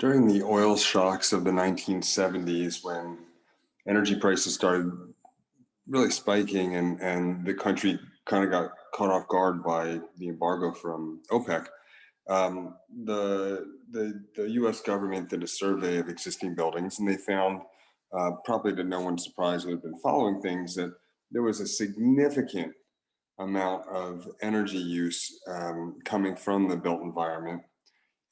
During the oil shocks of the 1970s, when energy prices started really spiking and the country kind of got caught off guard by the embargo from OPEC, the U.S. government did a survey of existing buildings, and they found, probably to no one's surprise who had been following things, that there was a significant amount of energy use coming from the built environment.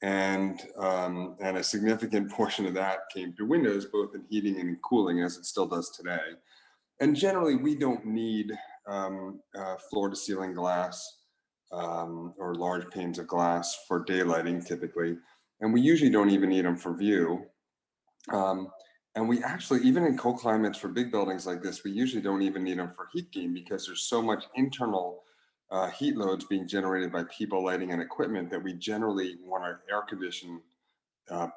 And a significant portion of that came through windows, both in heating and in cooling, as it still does today. And generally, we don't need floor-to-ceiling glass or large panes of glass for daylighting, typically. And we usually don't even need them for view. And we actually, even in cold climates for big buildings like this, we usually don't even need them for heat gain, because there's so much internal heat loads being generated by people, lighting, and equipment that we generally want our air conditioned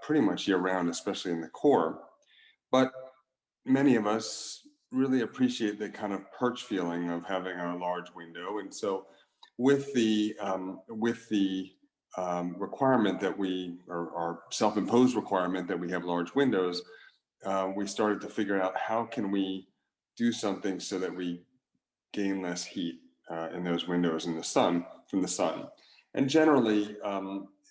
pretty much year round, especially in the core. But many of us really appreciate the kind of perch feeling of having a large window. And so with the requirement that or our self-imposed requirement that we have large windows, we started to figure out how can we do something so that we gain less heat in those windows from the sun. And generally,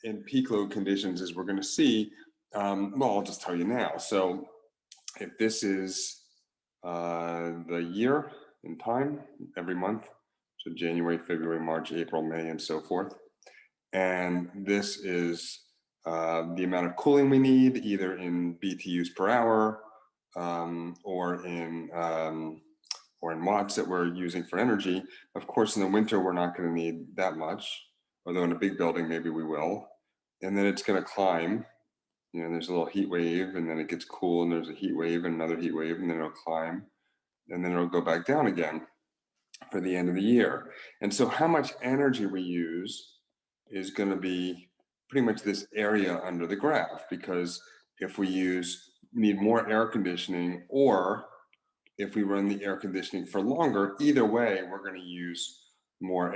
in peak load conditions, as we're going to see, well, I'll just tell you now. So if this is the year in time, every month, so January, February, March, April, May, and so forth, and this is the amount of cooling we need, either in BTUs per hour or in watts that we're using for energy. Of course, in the winter, we're not going to need that much, although in a big building, maybe we will. And then it's going to climb. You know, there's a little heat wave, and then it gets cool, and there's a heat wave, and another heat wave, and then it'll climb, and then it'll go back down again for the end of the year. And so how much energy we use is going to be pretty much this area under the graph, because if we need more air conditioning, or if we run the air conditioning for longer, either way, we're going to use more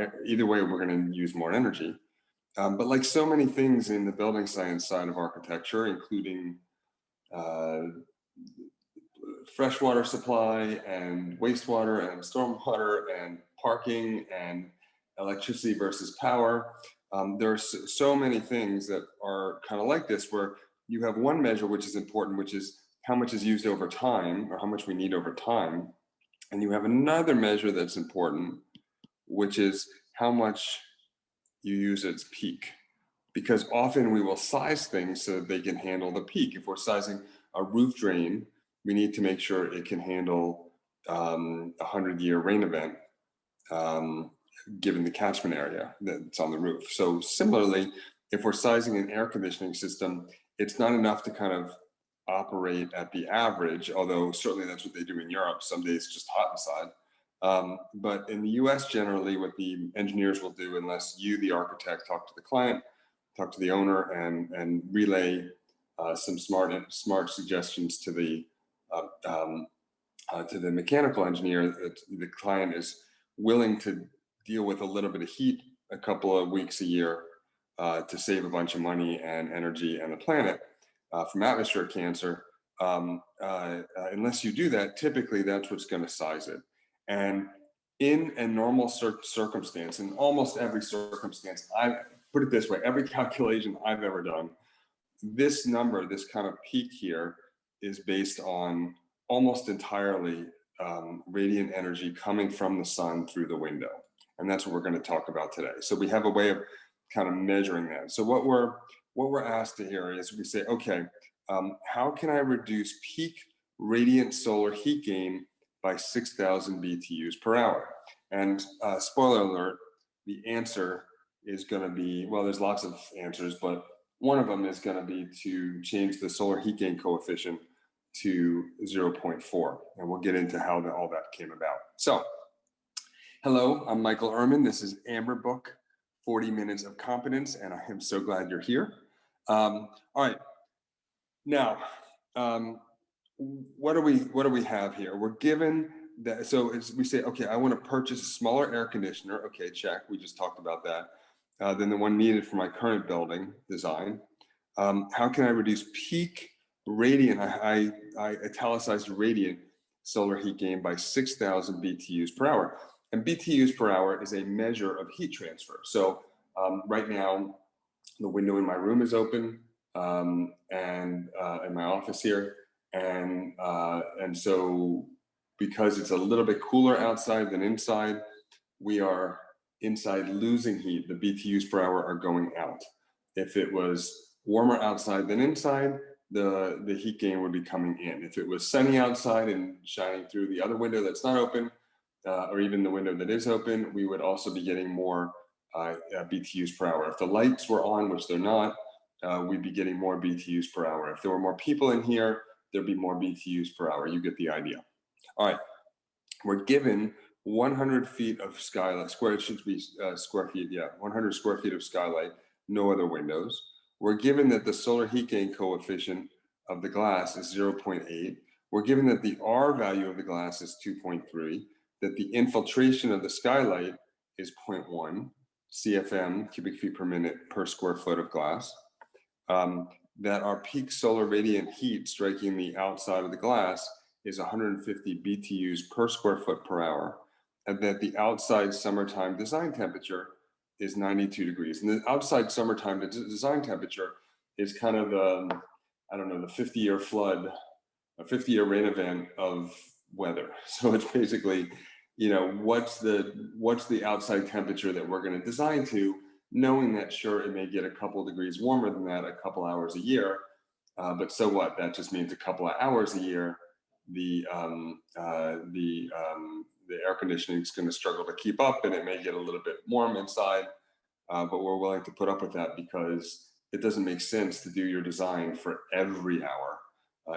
energy. But like so many things in the building science side of architecture, including freshwater supply and wastewater and stormwater and parking and electricity versus power, there's so many things that are kind of like this, where you have one measure which is important, which is how much is used over time, or how much we need over time. And you have another measure that's important, which is how much you use at its peak. Because often we will size things so that they can handle the peak. If we're sizing a roof drain, we need to make sure it can handle a 100-year rain event, given the catchment area that's on the roof. So similarly, if we're sizing an air conditioning system, it's not enough to kind of operate at the average, although certainly that's what they do in Europe. Some days it's just hot inside. But in the US, generally, what the engineers will do, unless you, the architect, talk to the client, talk to the owner, and relay some smart suggestions to the mechanical engineer, that the client is willing to deal with a little bit of heat a couple of weeks a year to save a bunch of money and energy and the planet from atmospheric cancer. Unless you do that, typically that's what's going to size it. And in a normal circumstance, in almost every circumstance, I put it this way, every calculation I've ever done, this number, this kind of peak here, is based on almost entirely radiant energy coming from the sun through the window. And that's what we're going to talk about today. So we have a way of kind of measuring that. So what we're asked to hear is, we say, okay, how can I reduce peak radiant solar heat gain by 6,000 BTUs per hour? And spoiler alert, the answer is going to be, well, there's lots of answers, but one of them is going to be to change the solar heat gain coefficient to 0.4. And we'll get into how all that came about. So, hello, I'm Michael Ermann. This is Amber Book, 40 Minutes of Competence, and I am so glad you're here. All right, now, what do we have here? We're given that, so we say, okay, I want to purchase a smaller air conditioner. Okay, check. We just talked about that. Than the one needed for my current building design. How can I reduce peak radiant, I italicized radiant solar heat gain by 6,000 BTUs per hour. And BTUs per hour is a measure of heat transfer. So right now, the window in my room is open, and in my office here. And so because it's a little bit cooler outside than inside, we are inside losing heat. The BTUs per hour are going out. If it was warmer outside than inside, the heat gain would be coming in. If it was sunny outside and shining through the other window that's not open, or even the window that is open, we would also be getting more BTUs per hour. If the lights were on, which they're not, we'd be getting more BTUs per hour. If there were more people in here, there'd be more BTUs per hour. You get the idea. All right, we're given 100 feet of skylight, it should be square feet, yeah, 100 square feet of skylight, no other windows. We're given that the solar heat gain coefficient of the glass is 0.8. We're given that the R value of the glass is 2.3, that the infiltration of the skylight is 0.1 CFM, cubic feet per minute per square foot of glass, that our peak solar radiant heat striking the outside of the glass is 150 BTUs per square foot per hour, and that the outside summertime design temperature is 92 degrees. And the outside summertime design temperature is kind of I don't know, the 50-year flood, a 50-year rain event of weather. So it's basically, you know, what's the outside temperature that we're going to design to, knowing that sure, it may get a couple degrees warmer than that a couple hours a year, but so what? That just means a couple of hours a year. The air conditioning is going to struggle to keep up, and it may get a little bit warm inside, but we're willing to put up with that because it doesn't make sense to do your design for every hour.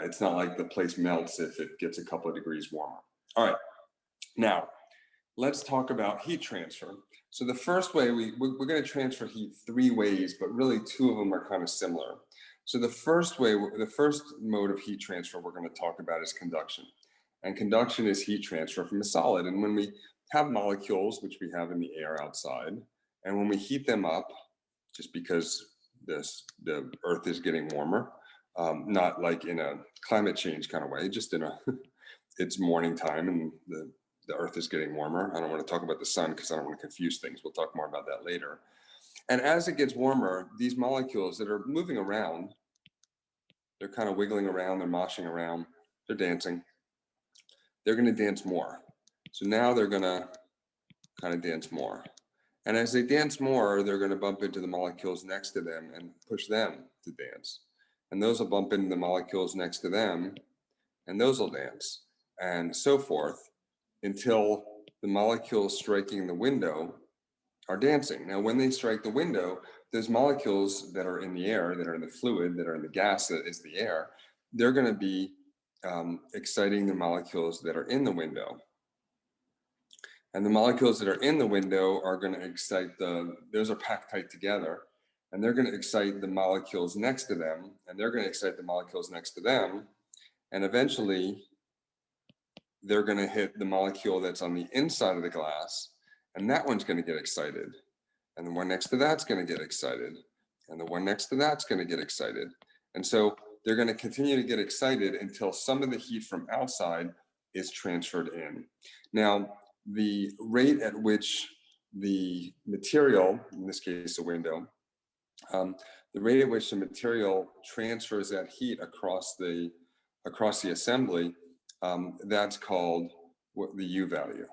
It's not like the place melts if it gets a couple of degrees warmer. All right, now let's talk about heat transfer. So the first way, we're going to transfer heat 3 ways, but really 2 of them are kind of similar. So the first mode of heat transfer we're going to talk about is conduction. And conduction is heat transfer from a solid. And when we have molecules, which we have in the air outside, and when we heat them up, just because the earth is getting warmer, not like in a climate change kind of way, just in a, it's morning time and the earth is getting warmer. I don't want to talk about the sun because I don't want to confuse things. We'll talk more about that later. And as it gets warmer, these molecules that are moving around, they're kind of wiggling around, they're moshing around, they're dancing. They're going to dance more. So now they're going to kind of dance more. And as they dance more, they're going to bump into the molecules next to them and push them to dance. And those will bump into the molecules next to them, and those will dance, and so forth, until the molecules striking the window are dancing. Now, when they strike the window, those molecules that are in the air, that are in the fluid, that are in the gas that is the air, they're going to be exciting the molecules that are in the window. And the molecules that are in the window are going to excite those are packed tight together, and they're going to excite the molecules next to them, and they're going to excite the molecules next to them, and eventually they're going to hit the molecule that's on the inside of the glass, and that one's going to get excited. And the one next to that's going to get excited. And the one next to that's going to get excited. And so they're going to continue to get excited until some of the heat from outside is transferred in. Now, the rate at which the material, in this case a window, the rate at which the material transfers that heat across the assembly, that's called the U value,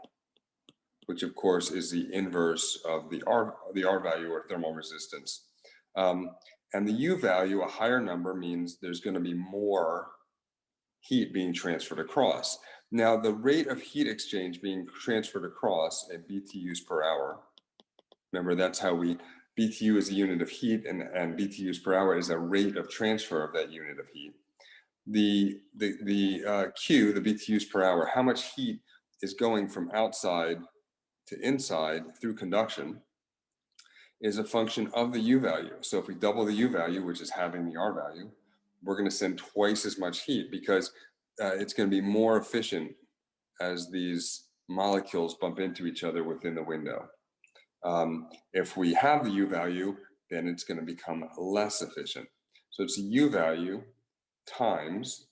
which of course is the inverse of the R value, or thermal resistance. And the U value, a higher number, means there's going to be more heat being transferred across. Now, the rate of heat exchange being transferred across at BTUs per hour, remember that's how BTU is a unit of heat, and BTUs per hour is a rate of transfer of that unit of heat. The Q, the BTUs per hour, how much heat is going from outside to inside through conduction, is a function of the U value. So if we double the U value, which is having the R value, we're going to send twice as much heat, because it's going to be more efficient as these molecules bump into each other within the window. If we have the U value, then it's going to become less efficient. So it's the U value times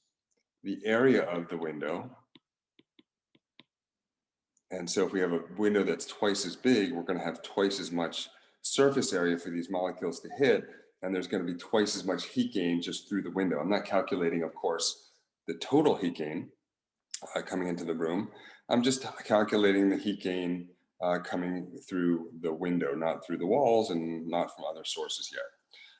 the area of the window. And so if we have a window that's twice as big, we're going to have twice as much surface area for these molecules to hit, and there's going to be twice as much heat gain just through the window. I'm not calculating, of course, the total heat gain coming into the room. I'm just calculating the heat gain coming through the window, not through the walls and not from other sources yet.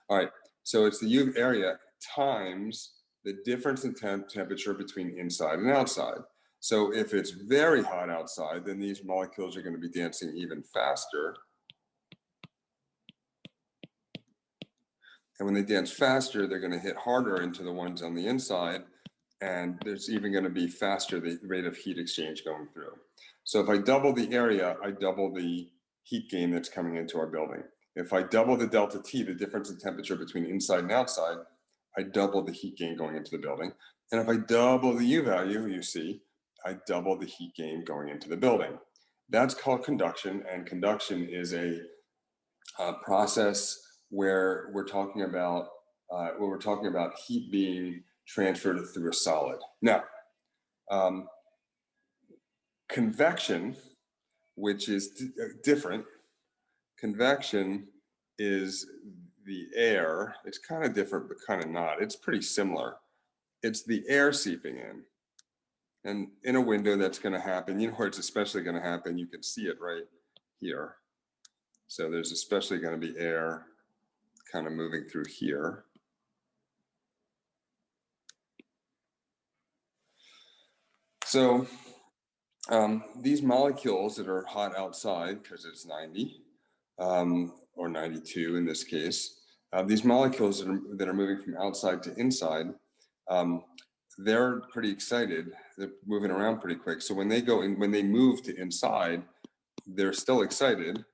All right, so it's the U area times the difference in temperature between inside and outside. So if it's very hot outside, then these molecules are going to be dancing even faster. And when they dance faster, they're going to hit harder into the ones on the inside. And there's even going to be faster the rate of heat exchange going through. So if I double the area, I double the heat gain that's coming into our building. If I double the delta T, the difference in temperature between inside and outside, I double the heat gain going into the building. And if I double the U value, you see, I double the heat gain going into the building. That's called conduction, and conduction is a process where we're talking about heat being transferred through a solid. Now, convection, which is different. Convection is the air. It's kind of different, but kind of not. It's pretty similar. It's the air seeping in. And in a window, that's going to happen. You know where it's especially going to happen? You can see it right here. So there's especially going to be air kind of moving through here. So these molecules that are hot outside, because it's 90 or 92 in this case, these molecules that are moving from outside to inside, they're pretty excited. They're moving around pretty quick. So when they go in, when they move to inside, they're still excited.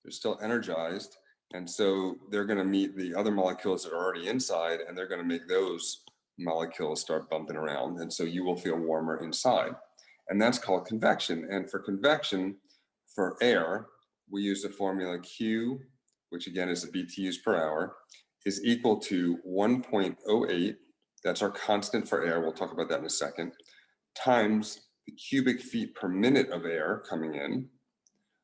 They're still energized. And so they're going to meet the other molecules that are already inside, and they're going to make those molecules start bumping around. And so you will feel warmer inside. And that's called convection. And for convection, for air, we use the formula Q, which again is the BTUs per hour, is equal to 1.08. That's our constant for air. We'll talk about that in a second, times the cubic feet per minute of air coming in.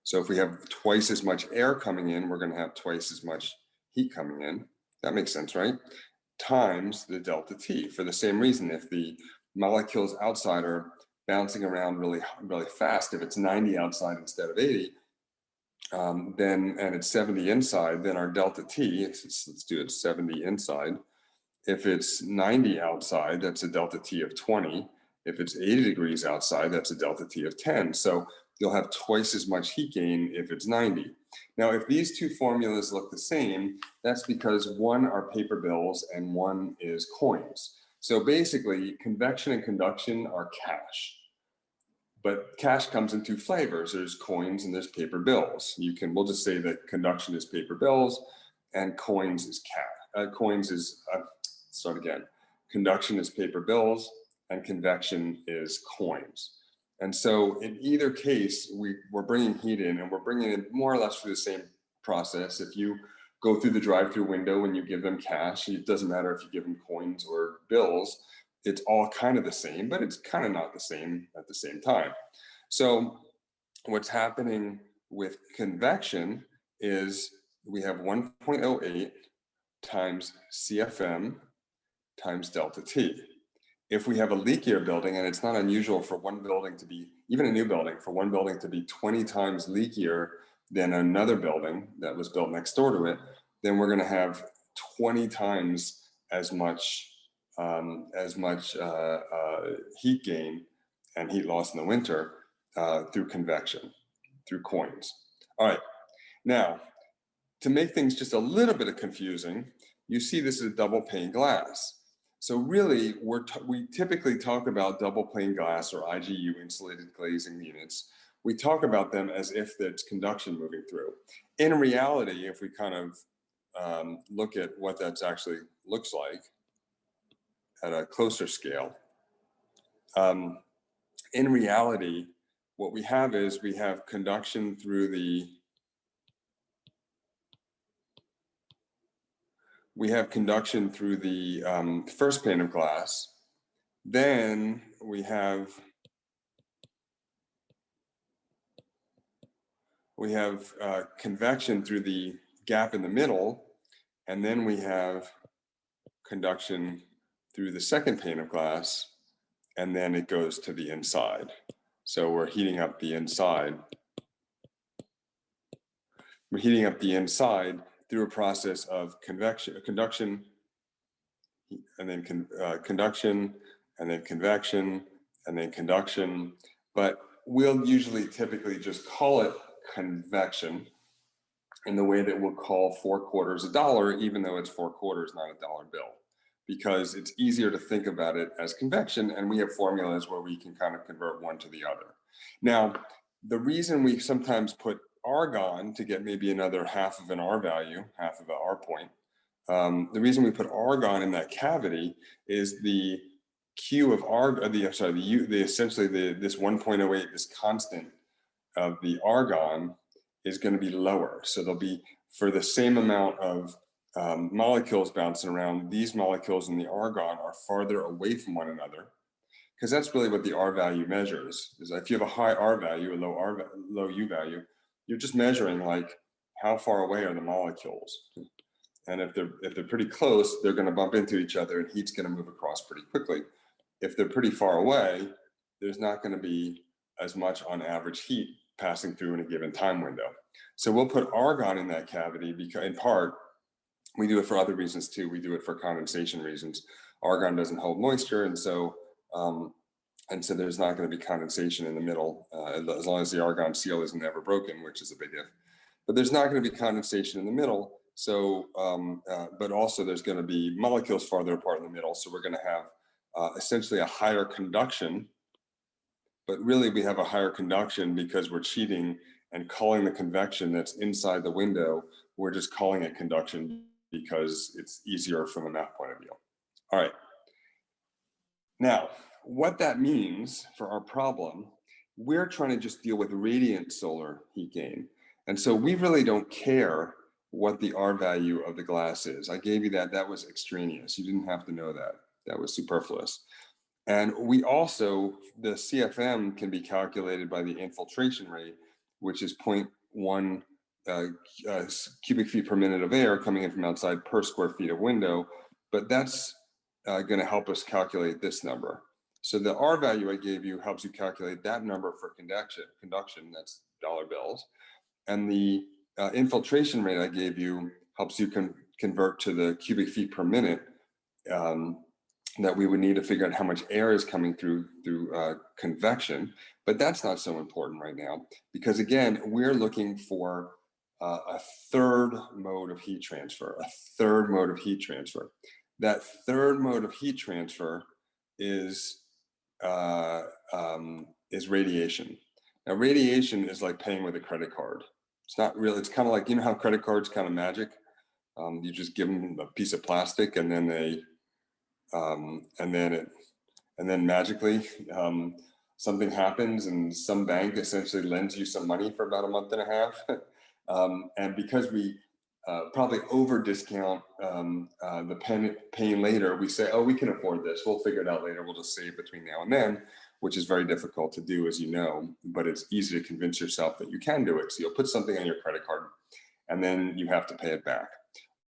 So if we have twice as much air coming in, we're going to have twice as much heat coming in. That makes sense, right? Times the delta T. For the same reason, if the molecules outside are bouncing around really, really fast, if it's 90 outside instead of 80, and it's 70 inside, then our delta T, let's do it 70 inside. If it's 90 outside, that's a delta T of 20. If it's 80 degrees outside, that's a delta T of 10. So you'll have twice as much heat gain if it's 90. Now, if these two formulas look the same, that's because one are paper bills and one is coins. So basically, convection and conduction are cash. But cash comes in two flavors. There's coins and there's paper bills. We'll just say that conduction is paper bills and coins is cash. Conduction is paper bills and convection is coins. And so in either case, we're bringing heat in, and we're bringing it more or less through the same process. If you go through the drive-through window and you give them cash, it doesn't matter if you give them coins or bills, it's all kind of the same, but it's kind of not the same at the same time. So what's happening with convection is we have 1.08 times CFM times delta T. If we have a leakier building, and it's not unusual for one building to be, even a new building, for one building to be 20 times leakier than another building that was built next door to it, then we're going to have 20 times as much heat gain and heat loss in the winter through convection, through coins. All right, now to make things just a little bit confusing, you see this is a double pane glass. So really, we typically talk about double pane glass or IGU, insulated glazing units. We talk about them as if it's conduction moving through. In reality, if we kind of look at what that actually looks like at a closer scale, in reality, what we have is we have conduction through the we have conduction through the first pane of glass. Then we have convection through the gap in the middle, and then we have conduction through the second pane of glass, and then it goes to the inside. So we're heating up the inside. We're heating up the inside through a process of conduction, and then conduction, and then convection, and then conduction. But we'll usually typically just call it convection in the way that we'll call 4/4 a dollar, even though it's 4/4, not a dollar bill, because it's easier to think about it as convection, and we have formulas where we can kind of convert one to the other. Now, the reason we sometimes put argon to get maybe another half of an R value, half of an R point, the reason we put argon in that cavity is the Q of argon, essentially this 1.08, this constant of the argon is going to be lower. So there'll be, for the same amount of molecules bouncing around, these molecules in the argon are farther away from one another, because that's really what the R value measures. Is if you have a high R value, a low U value, you're just measuring like how far away are the molecules. And if they're pretty close, they're going to bump into each other, and heat's going to move across pretty quickly. If they're pretty far away, there's not going to be as much on average heat passing through in a given time window. So we'll put argon in that cavity because, in part, we do it for other reasons too. We do it for condensation reasons. Argon doesn't hold moisture, and so there's not going to be condensation in the middle, as long as the argon seal isn't ever broken, which is a big if. But there's not going to be condensation in the middle. So, but also there's going to be molecules farther apart in the middle. So we're going to have essentially a higher conduction. But really, we have a higher conduction because we're cheating and calling the convection that's inside the window. We're just calling it conduction because it's easier from a math point of view. All right. Now, what that means for our problem, we're trying to just deal with radiant solar heat gain. And so we really don't care what the R value of the glass is. I gave you that. That was extraneous. You didn't have to know that. That was superfluous. And we also, the CFM can be calculated by the infiltration rate, which is 0.1 cubic feet per minute of air coming in from outside per square feet of window. But that's going to help us calculate this number. So the R value I gave you helps you calculate that number for conduction, that's dollar bills. And the infiltration rate I gave you helps you convert to the cubic feet per minute that we would need to figure out how much air is coming through convection. But that's not so important right now, because again, we're looking for a third mode of heat transfer, That third mode of heat transfer is radiation. Now, radiation is like paying with a credit card. It's not really, it's kind of like, you know how credit cards kind of magic? You just give them a piece of plastic, and then they, and then magically something happens, and some bank essentially lends you some money for about a month and a half. And because we probably over discount the paying later, we say, oh, we can afford this. We'll figure it out later. We'll just save between now and then, which is very difficult to do, as you know, but it's easy to convince yourself that you can do it. So you'll put something on your credit card, and then you have to pay it back.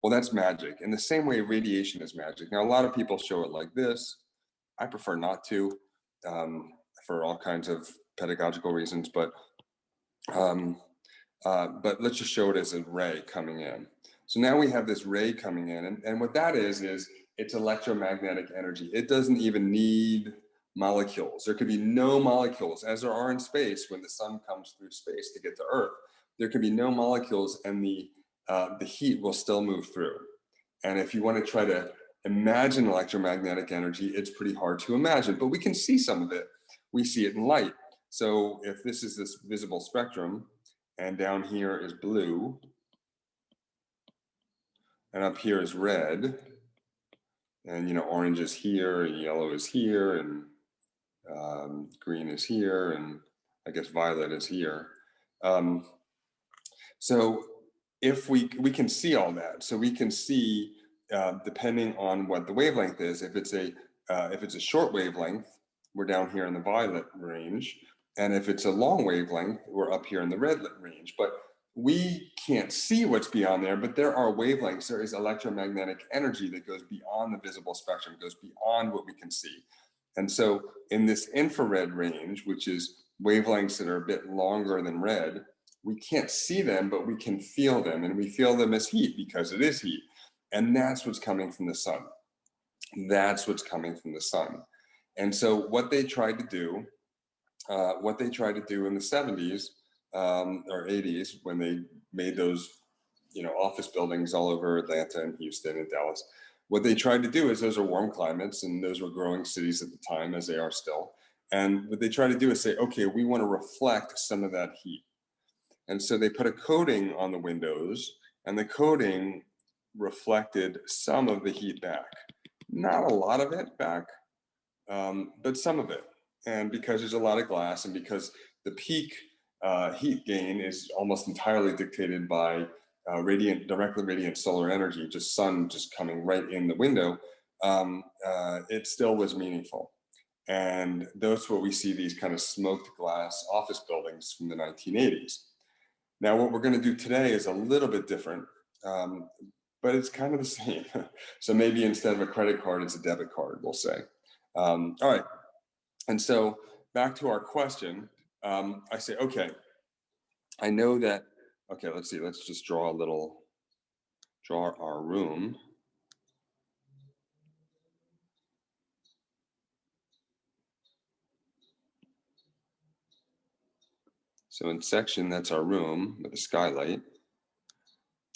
Well, that's magic. In the same way, radiation is magic. Now, a lot of people show it like this. I prefer not to, for all kinds of pedagogical reasons, but let's just show it as a ray coming in. So now we have this ray coming in, and what that is it's electromagnetic energy. It doesn't even need molecules. There could be no molecules, as there are in space when the sun comes through space to get to Earth. There could be no molecules, and the heat will still move through. And if you want to try to imagine electromagnetic energy, it's pretty hard to imagine, but we can see some of it. We see it in light. So if this is this visible spectrum, and down here is blue, and up here is red, and orange is here, and yellow is here, and green is here, and I guess violet is here. So if we can see all that, so we can see depending on what the wavelength is. If it's a short wavelength, we're down here in the violet range. And if it's a long wavelength, we're up here in the red range. But we can't see what's beyond there, but there are wavelengths. There is electromagnetic energy that goes beyond the visible spectrum, goes beyond what we can see. And so in this infrared range, which is wavelengths that are a bit longer than red, we can't see them, but we can feel them. And we feel them as heat because it is heat. And that's what's coming from the sun. That's what's coming from the sun. And so what they tried to do in the 70s or 80s, when they made those, office buildings all over Atlanta and Houston and Dallas, what they tried to do is, those are warm climates and those were growing cities at the time, as they are still. And what they try to do is say, okay, we want to reflect some of that heat. And so they put a coating on the windows, and the coating reflected some of the heat back. Not a lot of it back, but some of it. And because there's a lot of glass, and because the peak heat gain is almost entirely dictated by directly radiant solar energy, just sun just coming right in the window, it still was meaningful. And that's what we see, these kind of smoked glass office buildings from the 1980s. Now, what we're going to do today is a little bit different, but it's kind of the same. So maybe instead of a credit card, it's a debit card, we'll say. All right. And so back to our question, I say, okay, I know that, okay, let's see, let's just draw our room. So in section, that's our room with a skylight.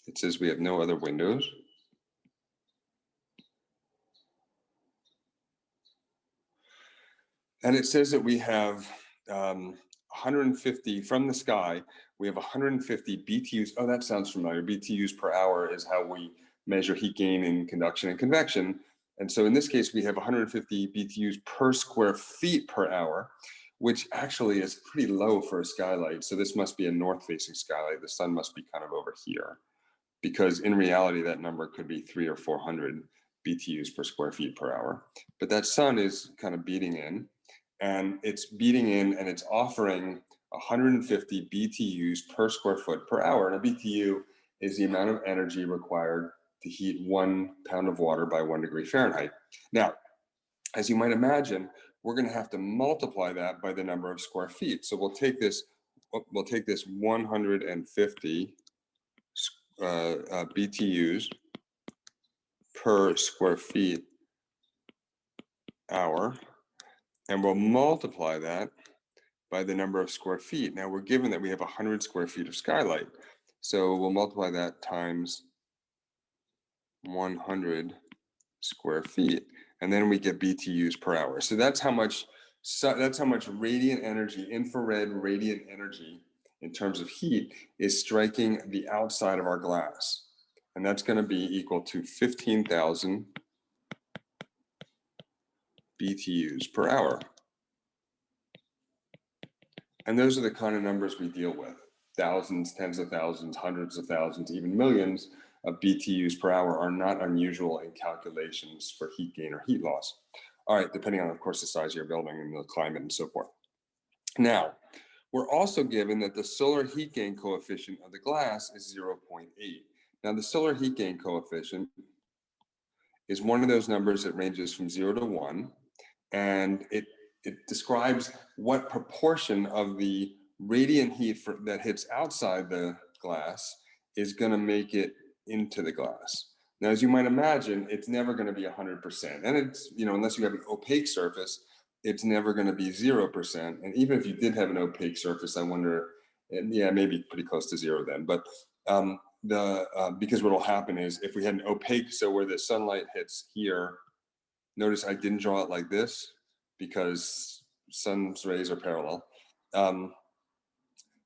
It says we have no other windows. And it says that we have 150 from the sky. We have 150 BTUs. Oh, that sounds familiar. BTUs per hour is how we measure heat gain in conduction and convection. And so in this case, we have 150 BTUs per square feet per hour, which actually is pretty low for a skylight. So this must be a north-facing skylight. The sun must be kind of over here, because in reality, that number could be 300 or 400 BTUs per square feet per hour. But that sun is kind of beating in, and it's offering 150 BTUs per square foot per hour. And a BTU is the amount of energy required to heat 1 pound of water by 1 degree Fahrenheit. Now, as you might imagine, we're going to have to multiply that by the number of square feet. So we'll take this 150 BTUs per square feet hour, and we'll multiply that by the number of square feet. Now we're given that we have 100 square feet of skylight. So we'll multiply that times 100 square feet, and then we get BTUs per hour. So that's how much radiant energy, infrared radiant energy in terms of heat, is striking the outside of our glass. And that's going to be equal to 15,000 BTUs per hour. And those are the kind of numbers we deal with. Thousands, tens of thousands, hundreds of thousands, even millions of BTUs per hour are not unusual in calculations for heat gain or heat loss. All right, depending on, of course, the size of your building and the climate and so forth. Now, we're also given that the solar heat gain coefficient of the glass is 0.8. Now, the solar heat gain coefficient is one of those numbers that ranges from 0 to 1, and it describes what proportion of the radiant heat that hits outside the glass is going to make it into the glass. Now, as you might imagine, it's never going to be 100%. And it's, unless you have an opaque surface, it's never going to be 0%. And even if you did have an opaque surface, I wonder, yeah, maybe pretty close to 0 then. But because what will happen is, if we had an opaque, so where the sunlight hits here, notice I didn't draw it like this because sun's rays are parallel.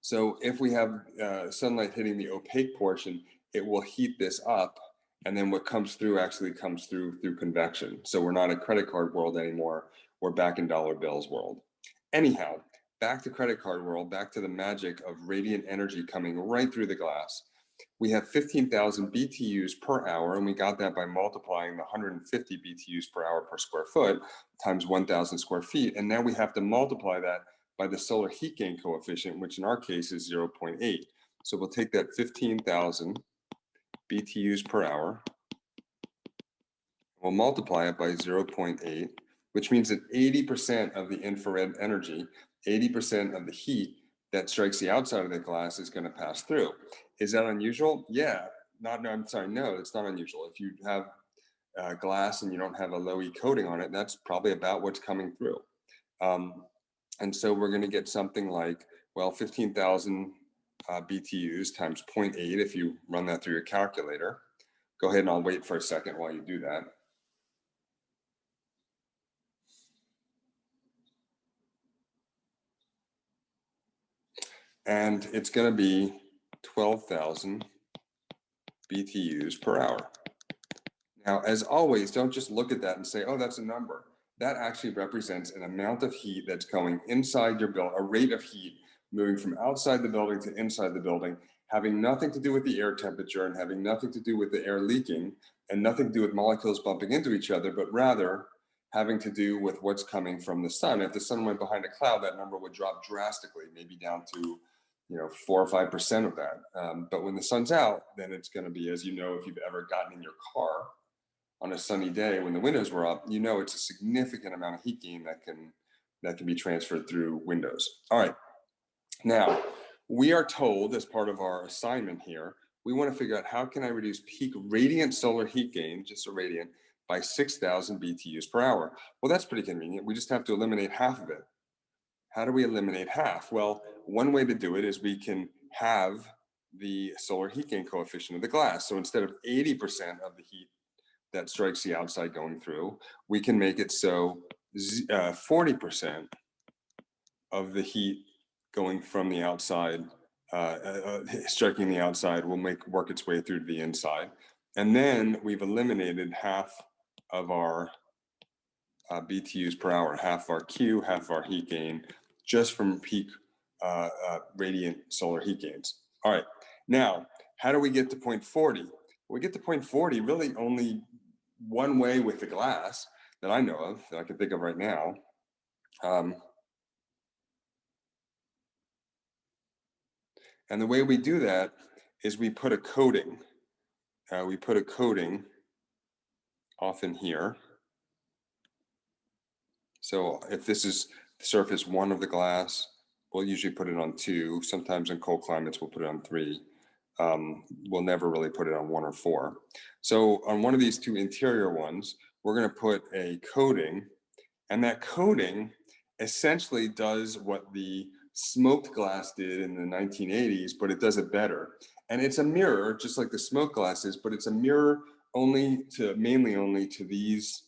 So if we have sunlight hitting the opaque portion, it will heat this up, and then what comes through actually comes through convection. So we're not a credit card world anymore. We're back in dollar bills world. Anyhow, back to credit card world, back to the magic of radiant energy coming right through the glass. we have 15,000 BTUs per hour, and we got that by multiplying the 150 BTUs per hour per square foot times 1,000 square feet. And now we have to multiply that by the solar heat gain coefficient, which in our case is 0.8. So we'll take that 15,000 BTUs per hour, we'll multiply it by 0.8, which means that 80% of the infrared energy, 80% of the heat that strikes the outside of the glass is going to pass through. Is that unusual? Yeah. No, it's not unusual. If you have glass and you don't have a low E coating on it, that's probably about what's coming through. And so we're going to get something like, well, 15,000 BTUs times 0.8 if you run that through your calculator. Go ahead and I'll wait for a second while you do that. And it's going to be 12,000 BTUs per hour. Now, as always, don't just look at that and say, oh, that's a number. That actually represents an amount of heat that's going inside your building, a rate of heat moving from outside the building to inside the building, having nothing to do with the air temperature and having nothing to do with the air leaking and nothing to do with molecules bumping into each other, but rather having to do with what's coming from the sun. If the sun went behind a cloud, that number would drop drastically, maybe down to 4 or 5% of that. But when the sun's out, then it's going to be, as you know, if you've ever gotten in your car on a sunny day when the windows were up, it's a significant amount of heat gain that can be transferred through windows. All right. Now, we are told as part of our assignment here, we want to figure out how can I reduce peak radiant solar heat gain, just a radiant, by 6,000 BTUs per hour. Well, that's pretty convenient. We just have to eliminate half of it. How do we eliminate half? Well, one way to do it is we can have the solar heat gain coefficient of the glass. So instead of 80% of the heat that strikes the outside going through, we can make it so 40% of the heat going from the outside, striking the outside, will work its way through to the inside. And then we've eliminated half of our BTUs per hour, half our Q, half our heat gain, just from peak radiant solar heat gains. All right, now, how do we get to 0.40? We get to 0.40 really only one way with the glass that I know of, that I can think of right now. And the way we do that is we put a coating. We put a coating often here. So if this is surface 1 of the glass, we'll usually put it on 2. Sometimes in cold climates, we'll put it on 3. We'll never really put it on 1 or 4. So on one of these 2 interior ones, we're going to put a coating, and that coating essentially does what the smoked glass did in the 1980s, but it does it better. And it's a mirror, just like the smoked glass is, but it's a mirror mainly only to these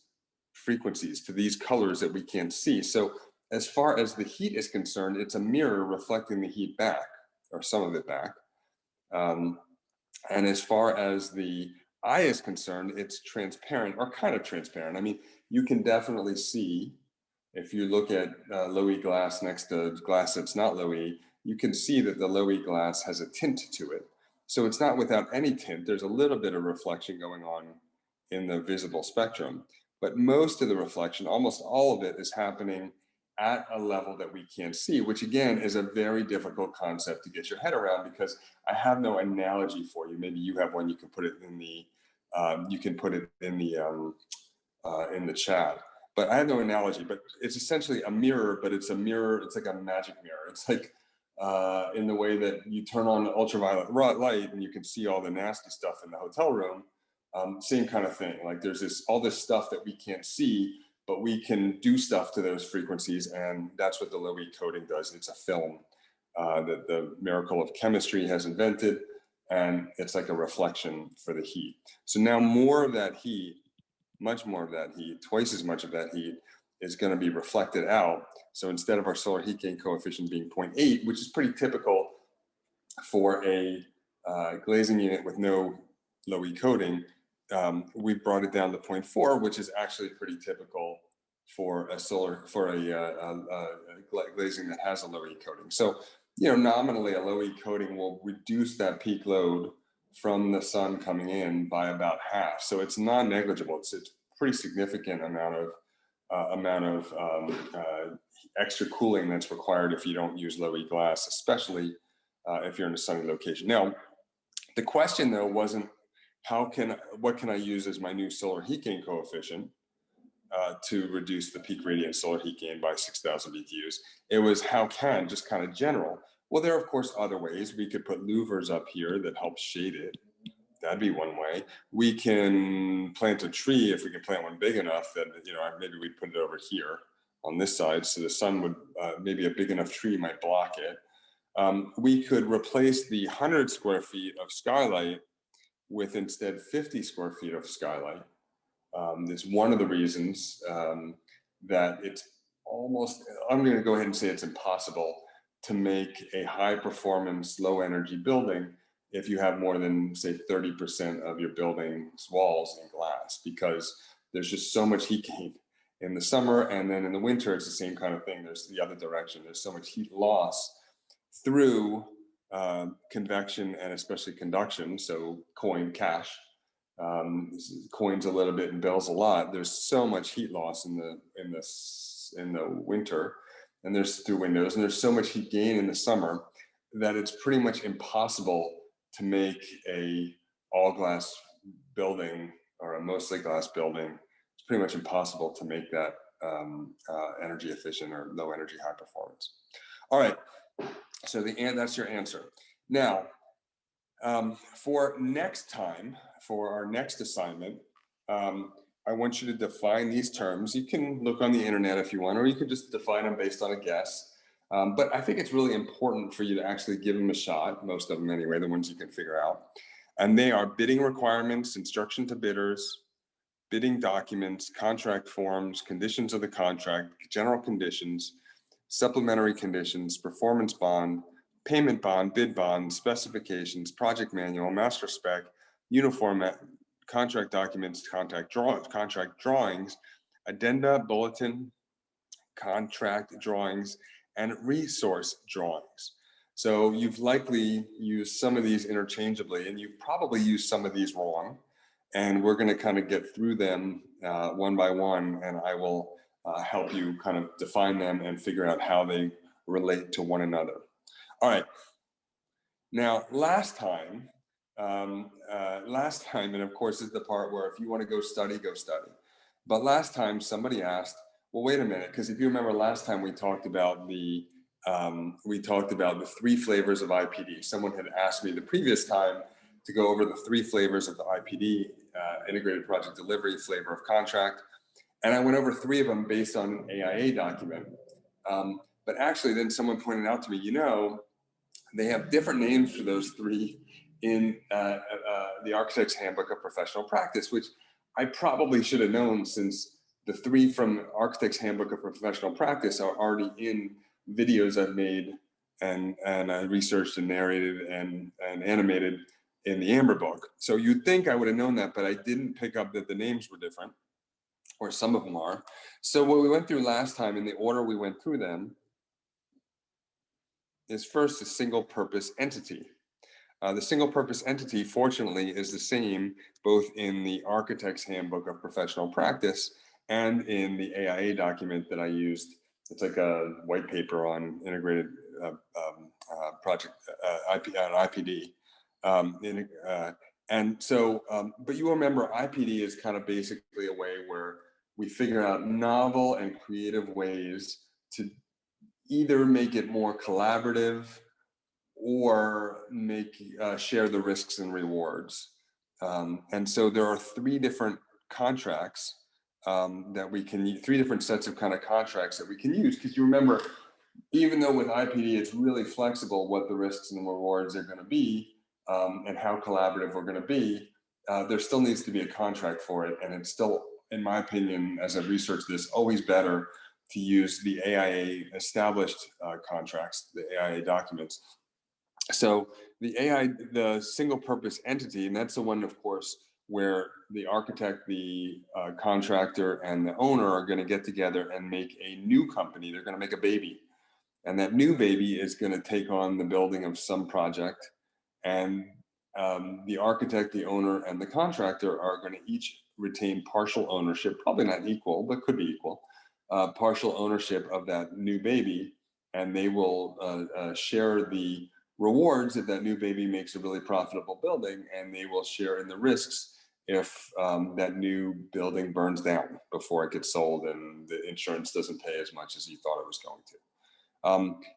frequencies, to these colors that we can't see. So as far as the heat is concerned, it's a mirror reflecting the heat back, or some of it back. And as far as the eye is concerned, it's transparent, or kind of transparent. I mean, you can definitely see, if you look at low E glass next to glass that's not low E, you can see that the low E glass has a tint to it. So it's not without any tint. There's a little bit of reflection going on in the visible spectrum, but most of the reflection, almost all of it, is happening at a level that we can't see, which again is a very difficult concept to get your head around, because I have no analogy for you. Maybe you have one. You can put it in the in the chat. But I have no analogy. But it's essentially a mirror, but it's a mirror. It's like a magic mirror. It's like in the way that you turn on ultraviolet light and you can see all the nasty stuff in the hotel room. Same kind of thing. Like there's all this stuff that we can't see, but we can do stuff to those frequencies, and that's what the low E coating does. It's a film that the miracle of chemistry has invented, and it's like a reflection for the heat. So now more of that heat, much more of that heat, twice as much of that heat, is going to be reflected out. So instead of our solar heat gain coefficient being 0.8, which is pretty typical for a glazing unit with no low E coating, we brought it down to 0.4, which is actually pretty typical for a glazing that has a low E coating. So, nominally a low E coating will reduce that peak load from the sun coming in by about half. So it's non-negligible. It's pretty significant amount of extra cooling that's required if you don't use low E glass, especially if you're in a sunny location. Now, the question though wasn't what can I use as my new solar heat gain coefficient to reduce the peak radiant solar heat gain by 6,000 BTUs. It was just kind of general. Well, there are of course other ways. We could put louvers up here that help shade it. That'd be one way. We can plant a tree if we can plant one big enough that, maybe we'd put it over here on this side so the sun would, maybe a big enough tree might block it. We could replace the 100 square feet of skylight with instead 50 square feet of skylight. This is one of the reasons that it's almost, I'm going to go ahead and say it's impossible to make a high performance, low energy building if you have more than, say, 30% of your building's walls in glass, because there's just so much heat gain in the summer, and then in the winter it's the same kind of thing. There's the other direction. There's so much heat loss through convection and especially conduction. So cash, coins a little bit and bills a lot. There's so much heat loss in the winter, and there's through windows, and there's so much heat gain in the summer that it's pretty much impossible to make a all glass building or a mostly glass building. It's pretty much impossible to make that energy efficient or low energy high performance. All right, so that's your answer. Now, for next time, for our next assignment, I want you to define these terms. You can look on the internet if you want, or you could just define them based on a guess. But I think it's really important for you to actually give them a shot, most of them anyway, the ones you can figure out. And they are bidding requirements, instruction to bidders, bidding documents, contract forms, conditions of the contract, general conditions, supplementary conditions, performance bond, payment bond, bid bond, specifications, project manual, master spec, uniform contract documents, contract drawings, addenda, bulletin, contract drawings, and resource drawings. So you've likely used some of these interchangeably, and you've probably used some of these wrong. And we're going to kind of get through them one by one, and I will help you kind of define them and figure out how they relate to one another. All right. Now, last time, and of course, is the part where if you want to go study, go study. But last time somebody asked, well, wait a minute, because if you remember last time we talked about the 3 flavors of IPD. Someone had asked me the previous time to go over the 3 flavors of the IPD, integrated project delivery, flavor of contract. And I went over 3 of them based on an AIA document. But actually then someone pointed out to me, they have different names for those 3 in the Architect's Handbook of Professional Practice, which I probably should have known, since the 3 from Architect's Handbook of Professional Practice are already in videos I've made and I researched and narrated and animated in the Amber book. So you'd think I would have known that, but I didn't pick up that the names were different, or some of them are. So what we went through last time, in the order we went through them, is first a single purpose entity. The single purpose entity, fortunately, is the same both in the Architect's Handbook of Professional Practice and in the AIA document that I used. It's like a white paper on integrated project IPD. And so, but you remember, IPD is kind of basically a way where we figure out novel and creative ways to either make it more collaborative or share the risks and rewards. And so there are 3 different contracts that we can, 3 different sets of kind of contracts that we can use. Because you remember, even though with IPD it's really flexible what the risks and rewards are going to be, and how collaborative we're going to be, there still needs to be a contract for it. And it's still, in my opinion, as I've researched this, always better to use the AIA established contracts, the AIA documents. So the single purpose entity, and that's the one, of course, where the architect, the contractor, and the owner are going to get together and make a new company. They're going to make a baby. And that new baby is going to take on the building of some project. And the architect, the owner, and the contractor are going to each retain partial ownership, probably not equal, but could be equal, partial ownership of that new baby, and they will share the rewards if that new baby makes a really profitable building, and they will share in the risks if that new building burns down before it gets sold and the insurance doesn't pay as much as you thought it was going to.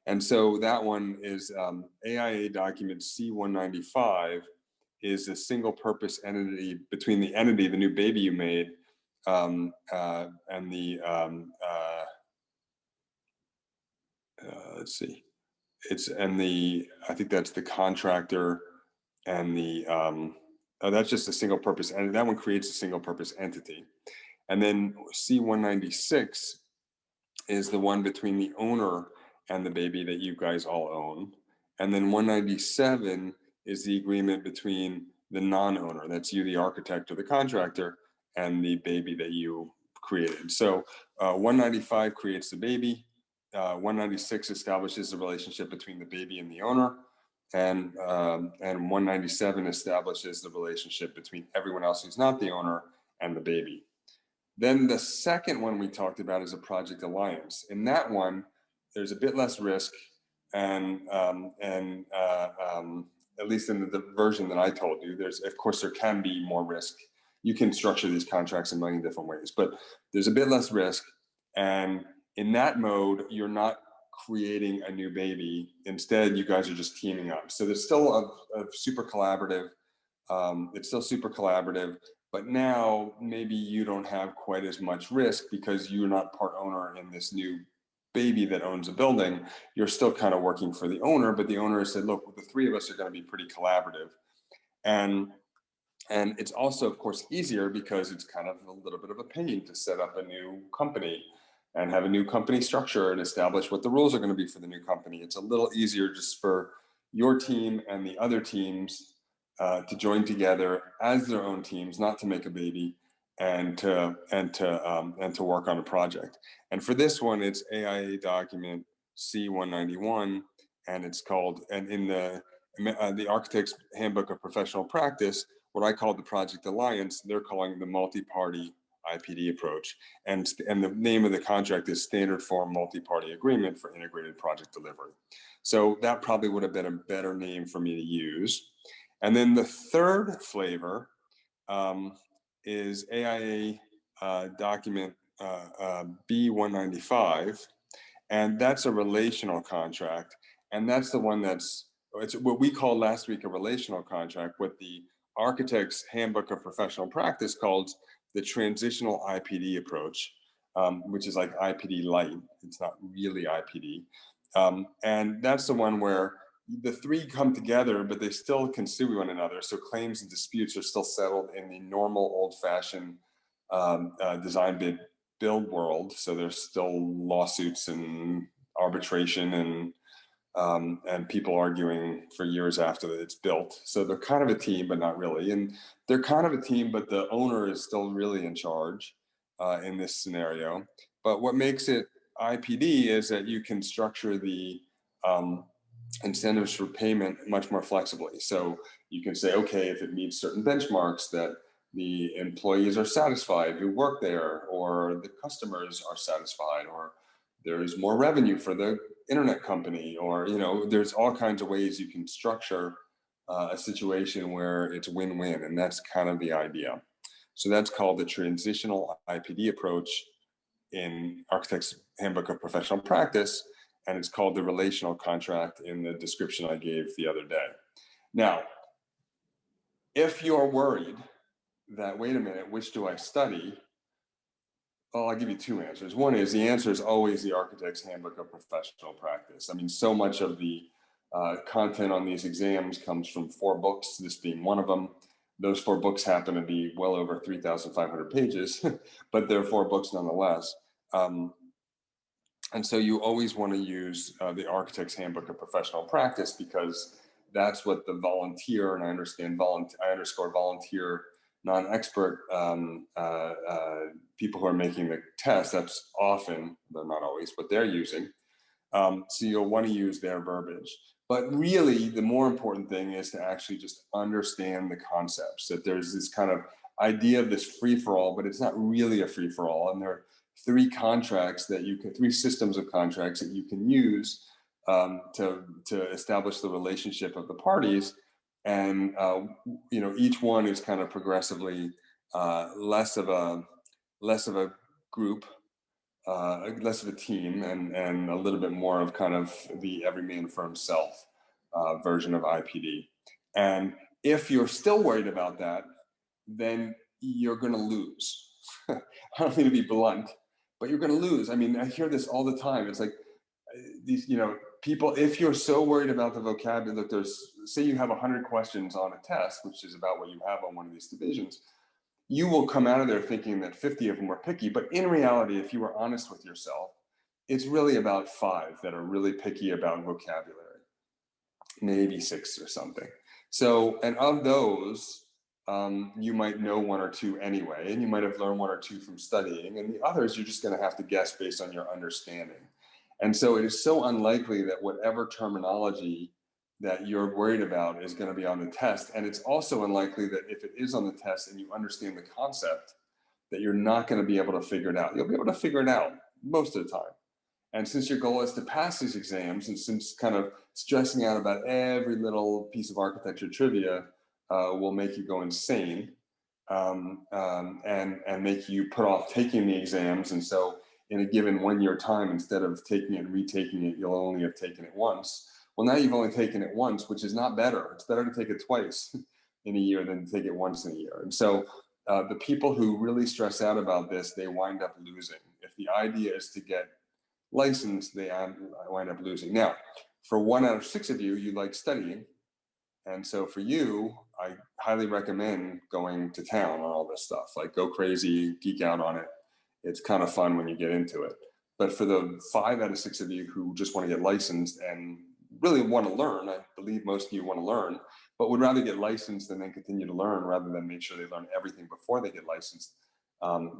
And so that one is AIA document C195 is a single purpose entity between the entity, the new baby you made, and the, let's see, I think that's the contractor and the, that's just a single purpose, and that one creates a single purpose entity. And then C196 is the one between the owner and the baby that you guys all own. And then 197 is the agreement between the non-owner, that's you, the architect or the contractor, and the baby that you created. So 195 creates the baby, 196 establishes the relationship between the baby and the owner, and 197 establishes the relationship between everyone else who's not the owner and the baby. Then the second one we talked about is a project alliance. In that one, there's a bit less risk, and at least in the version that I told you, of course there can be more risk. You can structure these contracts in a million different ways, but there's a bit less risk. And in that mode, you're not creating a new baby. Instead, you guys are just teaming up. So there's still a super collaborative. It's still super collaborative. But now maybe you don't have quite as much risk because you're not part owner in this new baby that owns a building. You're still kind of working for the owner, but the owner has said, look, the three of us are going to be pretty collaborative. And it's also, of course, easier because it's kind of a little bit of a pain to set up a new company and have a new company structure and establish what the rules are going to be for the new company. It's a little easier just for your team and the other teams to join together as their own teams, not to make a baby, and to work on a project. And for this one, it's AIA document C191, and it's called, and in the Architect's Handbook of Professional Practice, what I call the Project Alliance, they're calling the multi-party IPD approach, and the name of the contract is Standard Form Multi-Party Agreement for Integrated Project Delivery. So that probably would have been a better name for me to use. And then the third flavor is AIA document B195, and that's a relational contract. And that's the one it's what we called last week a relational contract, what the Architect's Handbook of Professional Practice calls the Transitional Ipd Approach, which is like IPD light. It's not really IPD. And that's the one where the three come together, but they still can sue one another. So claims and disputes are still settled in the normal old-fashioned design bid build world. So there's still lawsuits and arbitration and people arguing for years after it's built. So they're kind of a team, but not really. And they're kind of a team, but the owner is still really in charge in this scenario. But what makes it IPD is that you can structure the incentives for payment much more flexibly. So you can say, okay, if it meets certain benchmarks that the employees are satisfied who work there, or the customers are satisfied, or there's more revenue for the internet company, or, there's all kinds of ways you can structure a situation where it's win-win, and that's kind of the idea. So that's called the Transitional IPD Approach in Architect's Handbook of Professional Practice, and it's called the relational contract in the description I gave the other day. Now, if you're worried that, wait a minute, which do I study? Well, I'll give you two answers. One is the answer is always the Architect's Handbook of Professional Practice. I mean, so much of the content on these exams comes from 4 books, this being one of them. Those 4 books happen to be well over 3,500 pages, but they're 4 books nonetheless. And so you always want to use the Architect's Handbook of Professional Practice, because that's what the volunteer, and I underscore volunteer, non-expert people who are making the test, that's often, but not always, what they're using. So you'll want to use their verbiage. But really, the more important thing is to actually just understand the concepts, that there's this kind of idea of this free-for-all, but it's not really a free-for-all. And there are three systems of contracts that you can use to establish the relationship of the parties. And each one is kind of progressively less of a group, less of a team, and a little bit more of kind of the every man for himself version of IPD. And if you're still worried about that, then you're going to lose. I don't mean to be blunt, but you're going to lose. I mean, I hear this all the time. It's like these, people, if you're so worried about the vocabulary, that say you have 100 questions on a test, which is about what you have on one of these divisions, you will come out of there thinking that 50 of them were picky. But in reality, if you were honest with yourself, it's really about 5 that are really picky about vocabulary, maybe 6 or something. So, and of those, you might know 1 or 2 anyway, and you might have learned 1 or 2 from studying, and the others you're just going to have to guess based on your understanding. And so it is so unlikely that whatever terminology that you're worried about is going to be on the test. And it's also unlikely that if it is on the test and you understand the concept, that you're not going to be able to figure it out. You'll be able to figure it out most of the time. And since your goal is to pass these exams, and since kind of stressing out about every little piece of architecture trivia will make you go insane and make you put off taking the exams. And so in a given 1-year time, instead of taking it and retaking it, you'll only have taken it once. Well, now you've only taken it once, which is not better. It's better to take it twice in a year than to take it once in a year. And so the people who really stress out about this, they wind up losing. If the idea is to get licensed, they wind up losing. Now, for 1 out of 6 of you, you like studying. And so for you, I highly recommend going to town on all this stuff, like go crazy, geek out on it. It's kind of fun when you get into it. But for the 5 out of 6 of you who just want to get licensed and really want to learn, I believe most of you want to learn, but would rather get licensed and then continue to learn rather than make sure they learn everything before they get licensed,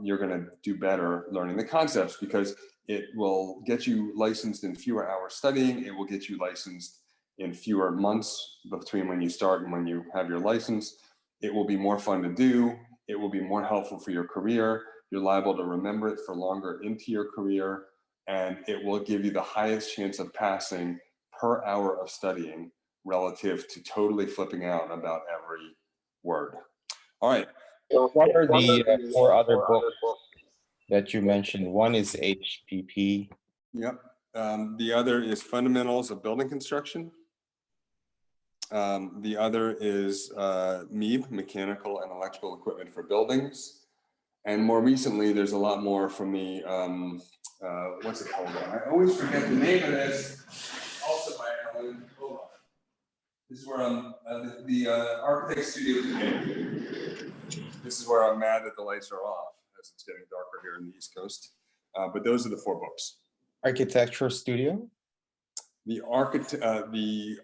you're going to do better learning the concepts, because it will get you licensed in fewer hours studying. It will get you licensed in fewer months between when you start and when you have your license. It will be more fun to do. It will be more helpful for your career. You're liable to remember it for longer into your career, and it will give you the highest chance of passing per hour of studying relative to totally flipping out about every word. All right. So what are the 4 other books that you mentioned? One is HPP. Yep. The other is Fundamentals of Building Construction. The other is MEEB, Mechanical and Electrical Equipment for Buildings. And more recently, there's a lot more from the, what's it called? I always forget the name of this. Also by Ellen. Hold on. This is where the Architect Studio Companion. This is where I'm mad that the lights are off, as it's getting darker here in the East Coast. But those are the 4 books. Architecture Studio? The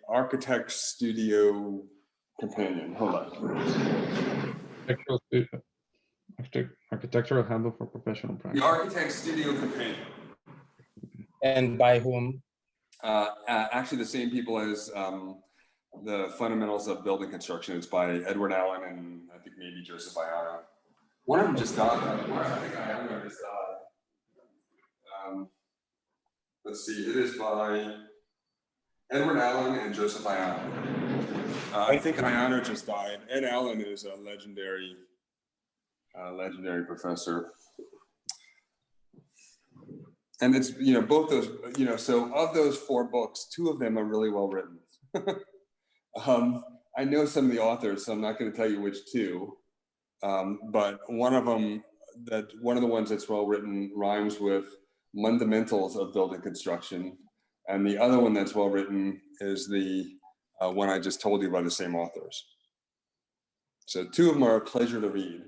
Architect Studio Companion. Hold on. Architectural Handbook for Professional Practice. The Architect Studio Companion. And by whom? Actually, the same people as the Fundamentals of Building Construction. It's by Edward Allen and I think maybe Joseph Iano. One of them just died. I think Iano just died. Let's see. It is by Edward Allen and Joseph Iano. I think Iano just died. Ed Allen is a legendary professor. And it's, both those, so of those 4 books, 2 of them are really well written. I know some of the authors, so I'm not going to tell you which 2, but one of the ones that's well written rhymes with Fundamentals of Building Construction, and the other one that's well written is the one I just told you by the same authors. So 2 of them are a pleasure to read.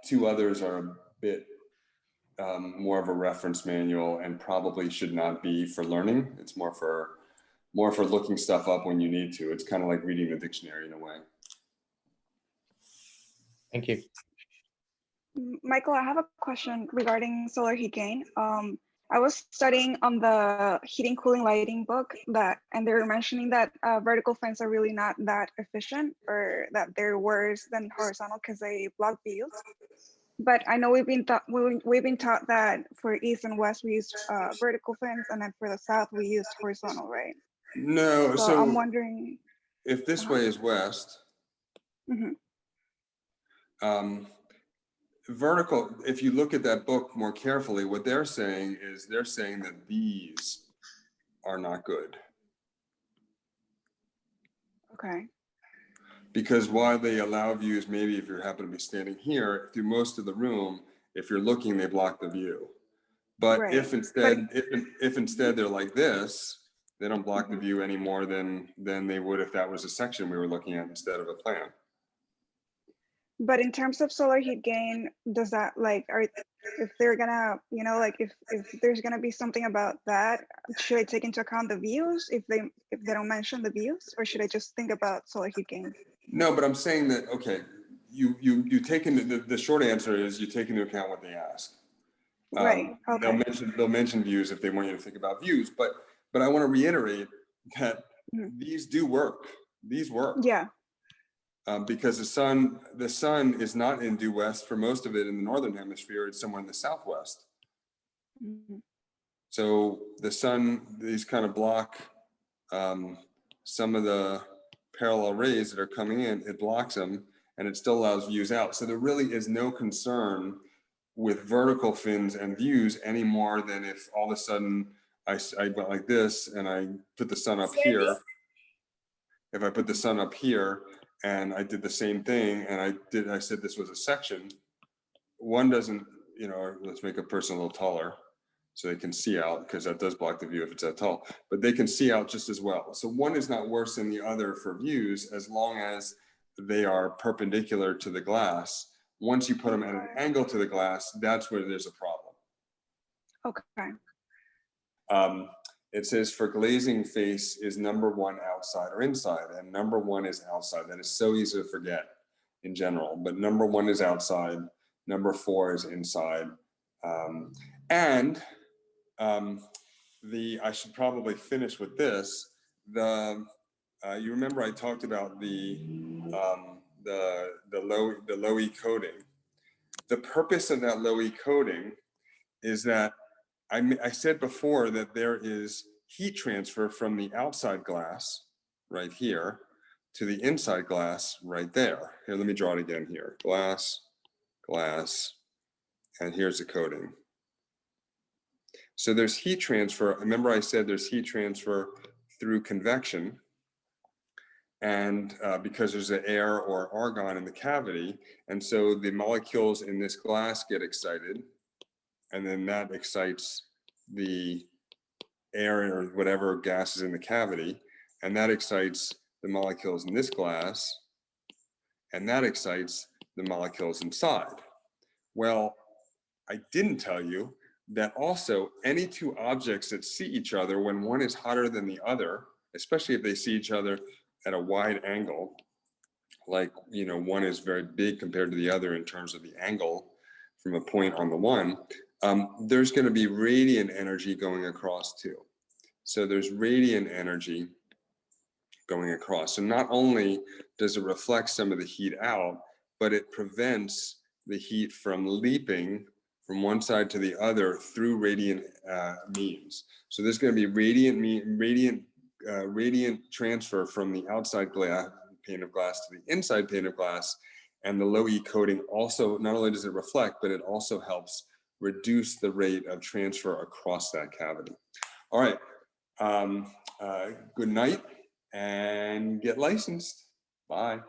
2 others are a bit more of a reference manual and probably should not be for learning. It's more for looking stuff up when you need to. It's kind of like reading a dictionary in a way. Thank you. Michael, I have a question regarding solar heat gain. I was studying on the heating, cooling, lighting book and they were mentioning that vertical fans are really not that efficient, or that they're worse than horizontal because they block views. But I know we've been taught that for east and west we use vertical fans, and then for the south we use horizontal, right? No, So I'm wondering if this way is west, vertical, if you look at that book more carefully, what they're saying is they're saying that these are not good. Okay. Because while they allow views, maybe if you happen to be standing here, through most of the room, if you're looking, they block the view. But Right. if instead, if instead they're like this, they don't block the view any more than they would if that was a section we were looking at instead of a plan. But in terms of solar heat gain, does that if they're gonna, like if there's gonna be something about that, should I take into account the views if they don't mention the views, or should I just think about solar heat gain? No, but I'm saying that, okay, you take into the short answer is you take into account what they ask. Right. Okay. They'll mention views if they want you to think about views, but I want to reiterate that these do work. These work. Yeah. Because the sun is not in due west for most of it in the northern hemisphere. It's somewhere in the southwest. So the sun, these kind of block some of the parallel rays that are coming in. It blocks them, and it still allows views out. So there really is no concern with vertical fins and views any more than if all of a sudden I went like this and I put the sun up here. If I put the sun up here and I did the same thing and I said this was a section, one doesn't, let's make a person a little taller so they can see out, because that does block the view if it's that tall, but they can see out just as well. So one is not worse than the other for views as long as they are perpendicular to the glass. Once you put them at an angle to the glass, that's where there's a problem. Okay. It says for glazing face is number 1 outside or inside, and number 1 is outside. That is so easy to forget in general, but number 1 is outside, number 4 is inside. I should probably finish with this. You remember I talked about the low E coating. The purpose of that low E coating is that I said before that there is heat transfer from the outside glass right here to the inside glass right there. Here, let me draw it again here. Glass, glass, and here's the coating. So there's heat transfer. Remember I said there's heat transfer through convection, and because there's an air or argon in the cavity, and so the molecules in this glass get excited, and then that excites the air or whatever gas is in the cavity, and that excites the molecules in this glass, and that excites the molecules inside. Well, I didn't tell you that also any two objects that see each other when one is hotter than the other, especially if they see each other at a wide angle, like, one is very big compared to the other in terms of the angle from a point on the one, there's going to be radiant energy going across too. So there's radiant energy going across. So not only does it reflect some of the heat out, but it prevents the heat from leaping from one side to the other through radiant means. So there's going to be radiant transfer from the outside pane of glass to the inside pane of glass. And the low E coating also, not only does it reflect, but it also helps reduce the rate of transfer across that cavity. All right, good night and get licensed. Bye.